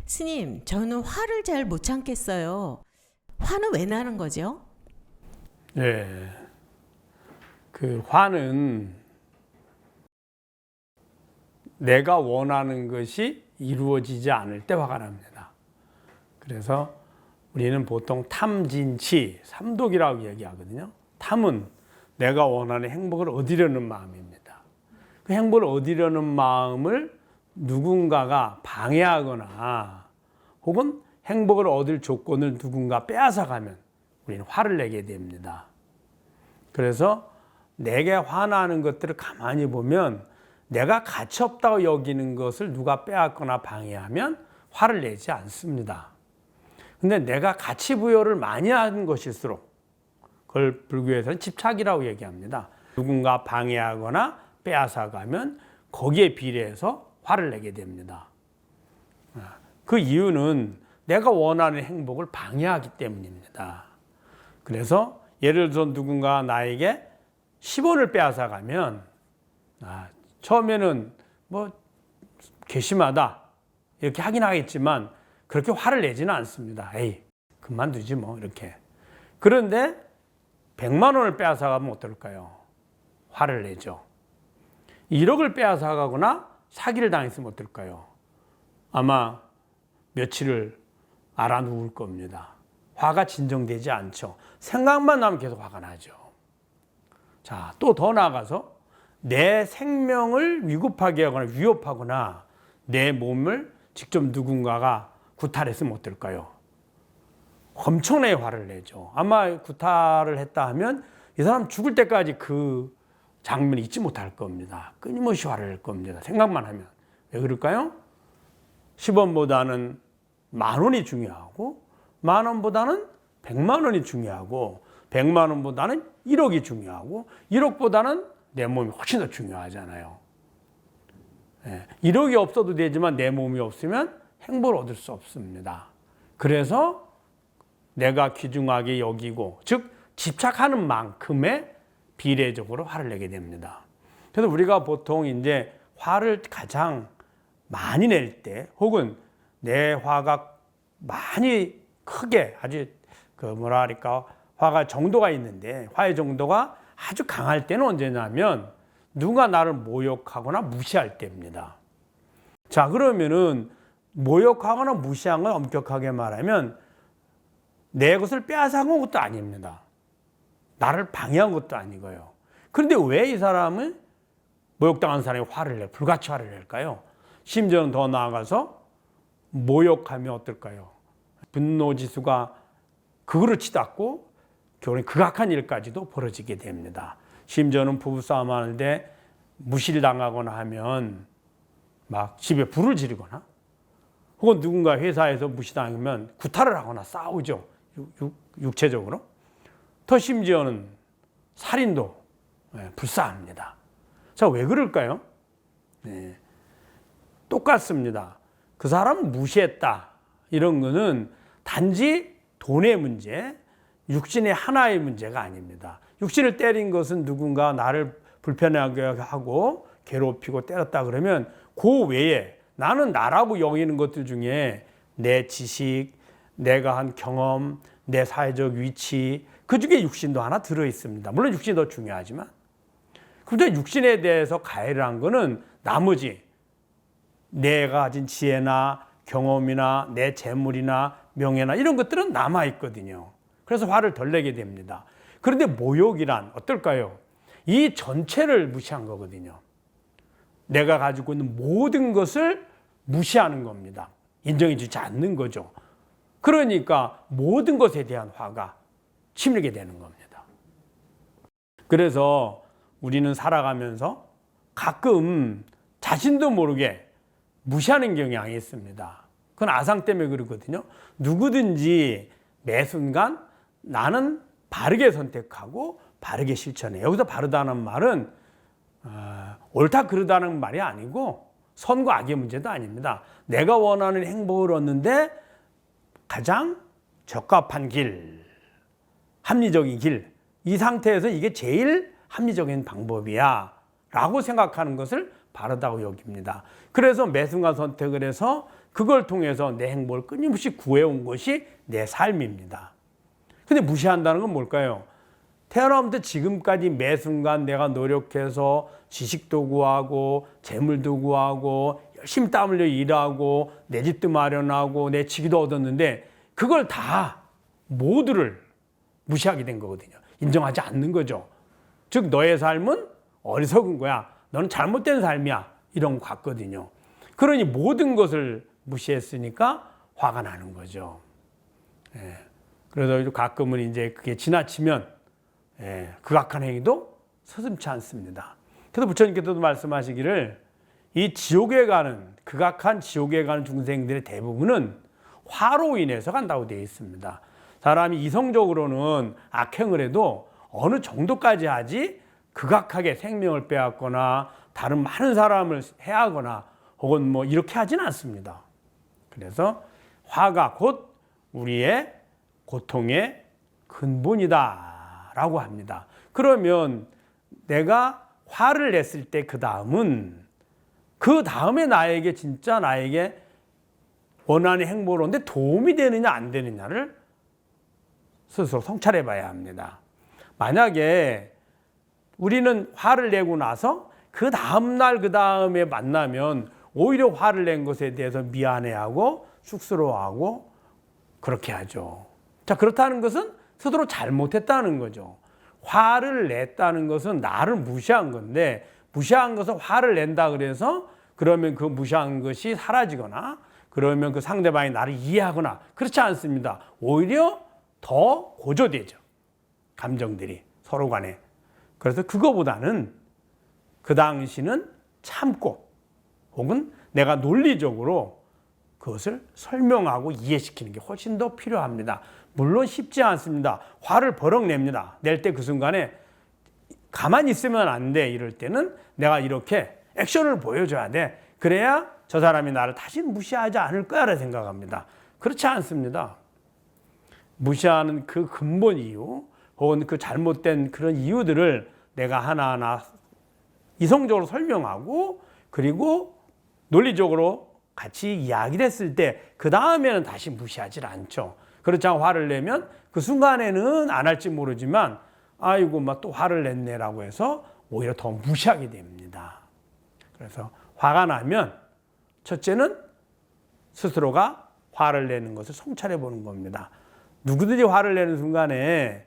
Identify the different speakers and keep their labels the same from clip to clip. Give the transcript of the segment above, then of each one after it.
Speaker 1: 스님, 저는 화를 잘 못 참겠어요. 화는 왜 나는 거죠?
Speaker 2: 네. 그 화는 내가 원하는 것이 이루어지지 않을 때 화가 납니다. 그래서 우리는 보통 탐진치, 삼독이라고 얘기하거든요. 탐은 내가 원하는 행복을 얻으려는 마음입니다. 그 행복을 얻으려는 마음을 누군가가 방해하거나 혹은 행복을 얻을 조건을 누군가 빼앗아가면 우리는 화를 내게 됩니다. 그래서 내게 화나는 것들을 가만히 보면 내가 가치없다고 여기는 것을 누가 빼앗거나 방해하면 화를 내지 않습니다. 근데 내가 가치 부여를 많이 하는 것일수록 그걸 불교에서는 집착이라고 얘기합니다. 누군가 방해하거나 빼앗아가면 거기에 비례해서 화를 내게 됩니다. 그 이유는 내가 원하는 행복을 방해하기 때문입니다. 그래서 예를 들어 누군가 나에게 10원을 빼앗아가면 처음에는 뭐 괘씸하다 이렇게 하긴 하겠지만 그렇게 화를 내지는 않습니다. 에이 그만두지 뭐 이렇게. 그런데 100만 원을 빼앗아가면 어떨까요? 화를 내죠. 1억을 빼앗아가거나 사기를 당했으면 어떨까요? 아마 며칠을 알아 누울 겁니다. 화가 진정되지 않죠. 생각만 나면 계속 화가 나죠. 자, 또 더 나아가서 내 생명을 위급하게 하거나 위협하거나 내 몸을 직접 누군가가 구탈했으면 어떨까요? 엄청나게 화를 내죠. 아마 구탈을 했다 하면 이 사람 죽을 때까지 그 장면을 잊지 못할 겁니다. 끊임없이 화를 낼 겁니다. 생각만 하면. 왜 그럴까요? 10원보다는 10,000원이 중요하고 10,000원보다는 100만 원이 중요하고 100만 원보다는 1억이 중요하고 1억보다는 내 몸이 훨씬 더 중요하잖아요. 1억이 없어도 되지만 내 몸이 없으면 행복을 얻을 수 없습니다. 그래서 내가 귀중하게 여기고 즉 집착하는 만큼의 비례적으로 화를 내게 됩니다. 그래서 우리가 보통 이제 화를 가장 많이 낼 때 혹은 내 화가 많이 크게 아주 화가 정도가 있는데 화의 정도가 아주 강할 때는 언제냐면 누가 나를 모욕하거나 무시할 때입니다. 자, 그러면은 모욕하거나 무시한 건 엄격하게 말하면 내 것을 빼앗아간 것도 아닙니다. 나를 방해한 것도 아니고요. 그런데 왜 이 사람은 모욕당한 사람이 화를 내, 불같이 화를 낼까요? 심지어는 더 나아가서 모욕하면 어떨까요? 분노지수가 극으로 치닫고 결국엔 극악한 일까지도 벌어지게 됩니다. 심지어는 부부싸움 하는데 무시를 당하거나 하면 막 집에 불을 지르거나 혹은 누군가 회사에서 무시당하면 구타를 하거나 싸우죠. 육체적으로. 더 심지어는 살인도 불사합니다. 자, 왜 그럴까요? 네. 똑같습니다. 그 사람을 무시했다. 이런 거는 단지 돈의 문제, 육신의 하나의 문제가 아닙니다. 육신을 때린 것은 누군가 나를 불편하게 하고 괴롭히고 때렸다 그러면 그 외에 나는 나라고 여기는 것들 중에 내 지식, 내가 한 경험, 내 사회적 위치 그 중에 육신도 하나 들어있습니다. 물론 육신이 더 중요하지만 그런데 육신에 대해서 가해를 한 거는 나머지 내가 가진 지혜나 경험이나 내 재물이나 명예나 이런 것들은 남아있거든요. 그래서 화를 덜 내게 됩니다. 그런데 모욕이란 어떨까요? 이 전체를 무시한 거거든요. 내가 가지고 있는 모든 것을 무시하는 겁니다. 인정해 주지 않는 거죠. 그러니까 모든 것에 대한 화가 치밀게 되는 겁니다. 그래서 우리는 살아가면서 가끔 자신도 모르게 무시하는 경향이 있습니다. 그건 아상 때문에 그렇거든요. 누구든지 매 순간 나는 바르게 선택하고 바르게 실천해. 여기서 바르다는 말은 옳다 그르다는 말이 아니고 선과 악의 문제도 아닙니다. 내가 원하는 행복을 얻는데 가장 적합한 길, 합리적인 길, 이 상태에서 이게 제일 합리적인 방법이야 라고 생각하는 것을 바르다고 여깁니다. 그래서 매 순간 선택을 해서 그걸 통해서 내 행복을 끊임없이 구해온 것이 내 삶입니다. 근데 무시한다는 건 뭘까요? 태어나면부터 지금까지 매 순간 내가 노력해서 지식도 구하고 재물도 구하고 열심히 땀 흘려 일하고 내 집도 마련하고 내 직위도 얻었는데 그걸 다 모두를 무시하게 된 거거든요. 인정하지 않는 거죠. 즉 너의 삶은 어리석은 거야. 너는 잘못된 삶이야. 이런 것 같거든요. 그러니 모든 것을 무시했으니까 화가 나는 거죠. 예. 그래서 가끔은 이제 그게 지나치면 극악한 행위도 서슴지 않습니다. 그래서 부처님께서도 말씀하시기를 이 지옥에 가는 극악한 지옥에 가는 중생들의 대부분은 화로 인해서 간다고 되어 있습니다. 사람이 이성적으로는 악행을 해도 어느 정도까지 하지 극악하게 생명을 빼앗거나 다른 많은 사람을 해하거나 혹은 뭐 이렇게 하진 않습니다. 그래서 화가 곧 우리의 고통의 근본이다라고 합니다. 그러면 내가 화를 냈을 때 그 다음에 나에게 진짜 나에게 원하는 행복을 얻는데 도움이 되느냐 안 되느냐를 스스로 성찰해 봐야 합니다. 만약에 우리는 화를 내고 나서 그 다음날 그 다음에 만나면 오히려 화를 낸 것에 대해서 미안해하고 쑥스러워하고 그렇게 하죠. 자, 그렇다는 것은 스스로 잘못했다는 거죠. 화를 냈다는 것은 나를 무시한 건데 무시한 것은 화를 낸다 그래서 그러면 그 무시한 것이 사라지거나 그러면 그 상대방이 나를 이해하거나 그렇지 않습니다. 오히려 더 고조되죠. 감정들이 서로 간에. 그래서 그거보다는 그 당시는 참고 혹은 내가 논리적으로 그것을 설명하고 이해시키는 게 훨씬 더 필요합니다. 물론 쉽지 않습니다. 화를 버럭 냅니다. 낼 때 그 순간에 가만히 있으면 안 돼. 이럴 때는 내가 이렇게 액션을 보여줘야 돼. 그래야 저 사람이 나를 다시 무시하지 않을 거야라고 생각합니다. 그렇지 않습니다. 무시하는 그 근본 이유 혹은 그 잘못된 그런 이유들을 내가 하나하나 이성적으로 설명하고 그리고 논리적으로 같이 이야기를 했을 때 그 다음에는 다시 무시하지 않죠. 그렇지 않고 화를 내면 그 순간에는 안 할지 모르지만 아이고 막 또 화를 냈네라고 해서 오히려 더 무시하게 됩니다. 그래서 화가 나면 첫째는 스스로가 화를 내는 것을 성찰해 보는 겁니다. 누구든지 화를 내는 순간에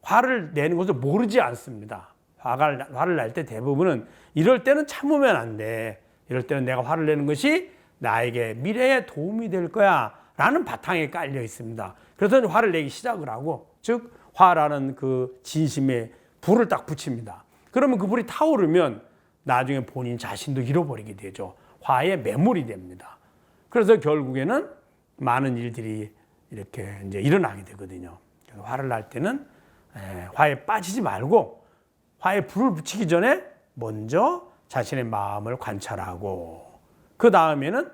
Speaker 2: 화를 내는 것을 모르지 않습니다. 화를 낼 때 대부분은 이럴 때는 참으면 안 돼. 이럴 때는 내가 화를 내는 것이 나에게 미래에 도움이 될 거야 라는 바탕에 깔려 있습니다. 그래서 화를 내기 시작을 하고 즉 화라는 그 진심에 불을 딱 붙입니다. 그러면 그 불이 타오르면 나중에 본인 자신도 잃어버리게 되죠. 화에 매몰이 됩니다. 그래서 결국에는 많은 일들이 이렇게 이제 일어나게 되거든요. 그래서 화를 날 때는 화에 빠지지 말고 화에 불을 붙이기 전에 먼저 자신의 마음을 관찰하고 그 다음에는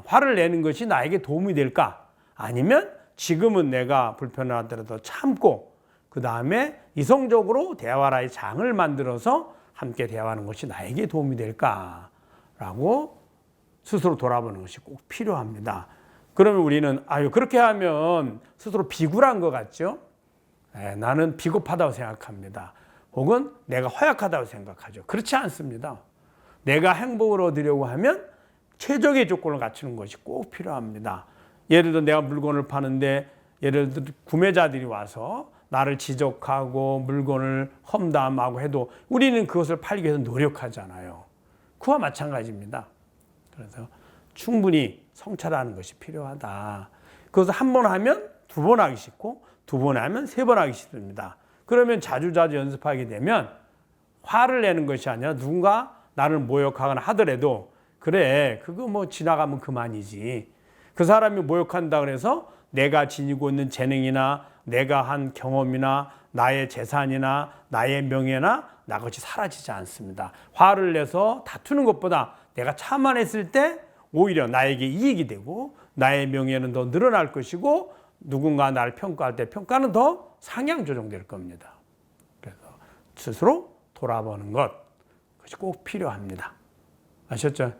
Speaker 2: 화를 내는 것이 나에게 도움이 될까? 아니면 지금은 내가 불편하더라도 참고 그 다음에 이성적으로 대화라의 장을 만들어서 함께 대화하는 것이 나에게 도움이 될까라고 스스로 돌아보는 것이 꼭 필요합니다. 그러면 우리는 그렇게 하면 스스로 비굴한 것 같죠? 나는 비겁하다고 생각합니다. 혹은 내가 허약하다고 생각하죠. 그렇지 않습니다. 내가 행복을 얻으려고 하면 최적의 조건을 갖추는 것이 꼭 필요합니다. 예를 들어 내가 물건을 파는데 예를 들어 구매자들이 와서 나를 지적하고 물건을 험담하고 해도 우리는 그것을 팔기 위해서 노력하잖아요. 그와 마찬가지입니다. 그래서 충분히 성찰하는 것이 필요하다. 그것을 한 번 하면 두 번 하기 쉽고 두 번 하면 세 번 하기 쉽습니다. 그러면 자주자주 연습하게 되면 화를 내는 것이 아니라 누군가 나를 모욕하거나 하더라도 그래 그거 뭐 지나가면 그만이지. 그 사람이 모욕한다 그래서 내가 지니고 있는 재능이나 내가 한 경험이나 나의 재산이나 나의 명예나 나것이 사라지지 않습니다. 화를 내서 다투는 것보다 내가 참아냈을 때 오히려 나에게 이익이 되고 나의 명예는 더 늘어날 것이고 누군가 나를 평가할 때 평가는 더 상향 조정될 겁니다. 그래서 스스로 돌아보는 것 그것이 꼭 필요합니다. 아셨죠?